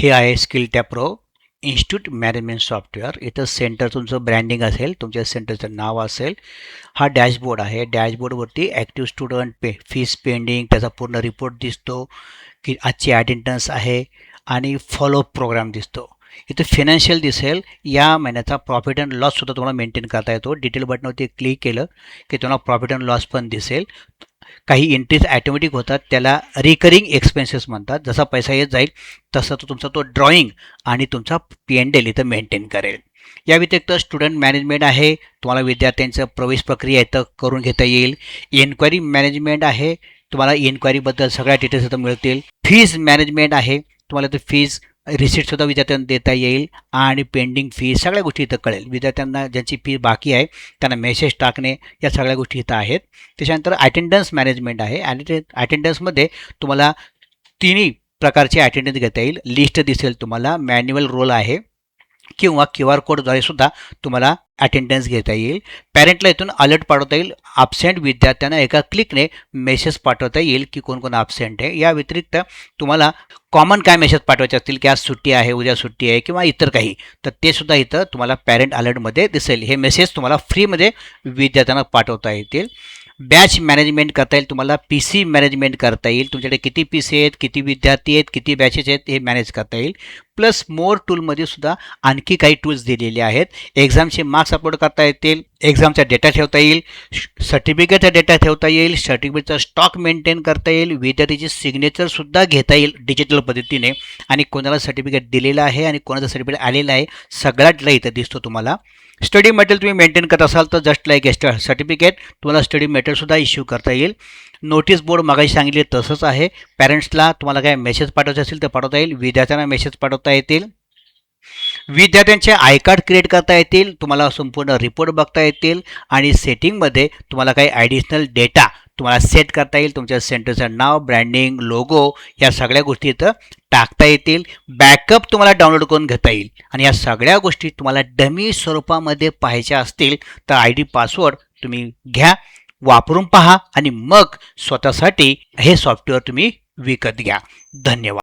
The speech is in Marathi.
हे आहे स्किलटॅप प्रो इन्स्टिट्यूट मॅनेजमेंट सॉफ्टवेअर. इथं सेंटर तुमचं ब्रँडिंग असेल, तुमच्या सेंटरचं नाव असेल. हा डॅशबोर्ड आहे. डॅशबोर्डवरती ॲक्टिव्ह स्टुडंट फीस पेंडिंग त्याचा पूर्ण रिपोर्ट दिसतो, की आजची अटेंडन्स आहे आणि फॉलोअप प्रोग्राम दिसतो. इथे फिनान्शियल दिसेल, या महिन्याचा प्रॉफिट अँड लॉस सुद्धा तुम्हाला मेंटेन करता येतो. डिटेल बटनवरती क्लिक केलं की तुम्हाला प्रॉफिट अँड लॉस पण दिसेल. काही एंट्रीज ॲटोमॅटिक होतात, त्याला रिकरिंग एक्सपेन्सेस म्हणतात. जसा पैसा येत जाईल तसा तुमचा तो ड्रॉइंग आणि तुमचा P&L इथं मेंटेन करेल. या व्यतिरिक्त स्टुडंट मॅनेजमेंट आहे, तुम्हाला विद्यार्थ्यांचं प्रवेश प्रक्रिया इथं करून घेता येईल. एन्क्वायरी मॅनेजमेंट आहे, तुम्हाला एन्क्वायरीबद्दल सगळ्या डिटेल्स इथं मिळतील. फीज मॅनेजमेंट आहे, तुम्हाला इथं फीज रिसिप्टसुद्धा विद्यार्थ्यांना देता येईल आणि पेंडिंग फी सगळ्या गोष्टी इथं कळेल. विद्यार्थ्यांना ज्यांची फी बाकी आहे त्यांना मेसेज टाकणे, या सगळ्या गोष्टी इथं आहेत. त्याच्यानंतर अटेंडन्स मॅनेजमेंट आहे. आणि अटेंडन्समध्ये तुम्हाला तिन्ही प्रकारचे अटेंडन्स घेता येईल. लिस्ट दिसेल तुम्हाला, मॅन्युअल रोल आहे किंवा QR कोडद्वारे सुद्धा तुम्हाला अटेंडन्स घेता येईल. पॅरेंटला इथून अलर्ट पाठवता येईल. ॲब्सेंट विद्यार्थ्यांना एका क्लिकने मेसेज पाठवता येईल की कोण कोण ॲब्सेंट आहे. या व्यतिरिक्त तुम्हाला कॉमन काय मेसेज पाठवायचे असतील की आज सुट्टी आहे, उद्या सुट्टी आहे किंवा इतर काही, तर ते सुद्धा इथं तुम्हाला पॅरेंट अलर्टमध्ये दिसेल. हे मेसेज तुम्हाला फ्रीमध्ये विद्यार्थ्यांना पाठवता येतील. बॅच मॅनेजमेंट करता येईल, तुम्हाला PC मॅनेजमेंट करता येईल. तुमच्याकडे किती PC आहेत, किती विद्यार्थी आहेत, किती बॅचेस आहेत हे मॅनेज करता येईल. प्लस मोर टूलमध्ये सुद्धा आणखी काही टूल्स दिलेले आहेत. एक्झामचे मार्क्स अपलोड करता येतील, एक्झामचा डेटा ठेवता येईल, सर्टिफिकेटचा डेटा ठेवता येईल, सर्टिफिकेटचा स्टॉक मेंटेन करता येईल, विद्यार्थीची सिग्नेचरसुद्धा घेता येईल डिजिटल पद्धतीने. आणि कोणाला सर्टिफिकेट दिलेलं आहे आणि कोणाचं सर्टिफिकेट आलेलं आहे सगळा डेटा इथं दिसतो तुम्हाला. स्टडी मटेरियल तुम्ही मेंटेन करत असाल तर जस्ट लाईक सर्टिफिकेट तुम्हाला स्टडी मटेरियलसुद्धा इश्यू करता येईल. नोटीस बोर्ड मागाशी सांगितले तसंच आहे. पॅरेंट्सला तुम्हाला काय मेसेज पाठवायचे असेल तर पाठवता येईल, विद्यार्थ्यांना मेसेज पाठवता येतील, विद्यार्थ्यांचे आय कार्ड क्रिएट करता येतील, तुम्हाला संपूर्ण रिपोर्ट बघता येतील. आणि सेटिंगमध्ये तुम्हाला काही ॲडिशनल डेटा तुम्हाला सेट करता येईल. तुमच्या सेंटरचं नाव, ब्रँडिंग, लोगो या सगळ्या गोष्टी इथं टाकता येतील. बॅकअप तुम्हाला डाउनलोड करून घेता येईल. आणि या सगळ्या गोष्टी तुम्हाला डमी स्वरूपामध्ये पाहायच्या असतील तर ID पासवर्ड तुम्ही घ्या, वापरून पहा आणि मग स्वतःसाठी हे सॉफ्टवेअर तुम्ही विकत घ्या. धन्यवाद.